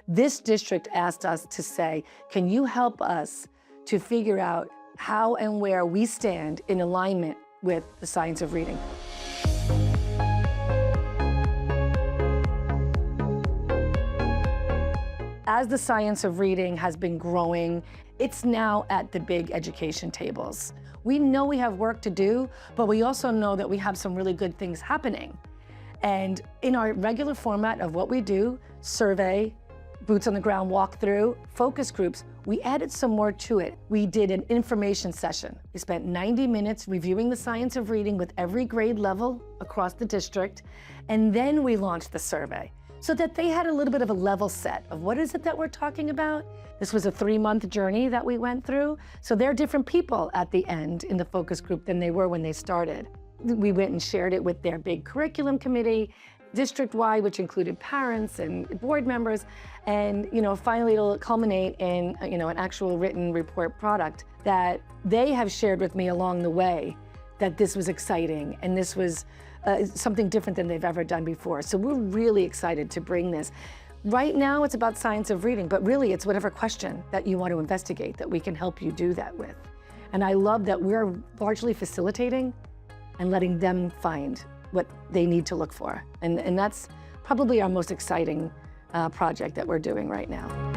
This district asked us to say, can you help us to figure out how and where we stand in alignment with the science of reading? As the science of reading has been growing, it's now at the big education tables. We know we have work to do, but we also know that we have some really good things happening. And in our regular format of what we do, survey, boots on the ground walkthrough, focus groups, we added some more to it. We did an information session. We spent 90 minutes reviewing the science of reading with every grade level across the district, and then we launched the survey so that they had a little bit of a level set of what is it that we're talking about. This was a 3-month journey that we went through, so they're different people at the end in the focus group than they were when they started. We went and shared it with their big curriculum committee, district-wide, which included parents and board members, and finally it'll culminate in an actual written report product that they have shared with me along the way, that this was exciting and this was something different than they've ever done before. So we're really excited to bring this. Right now it's about science of reading, but really it's whatever question that you want to investigate that we can help you do that with. And I love that we're largely facilitating and letting them find what they need to look for. And that's probably our most exciting project that we're doing right now.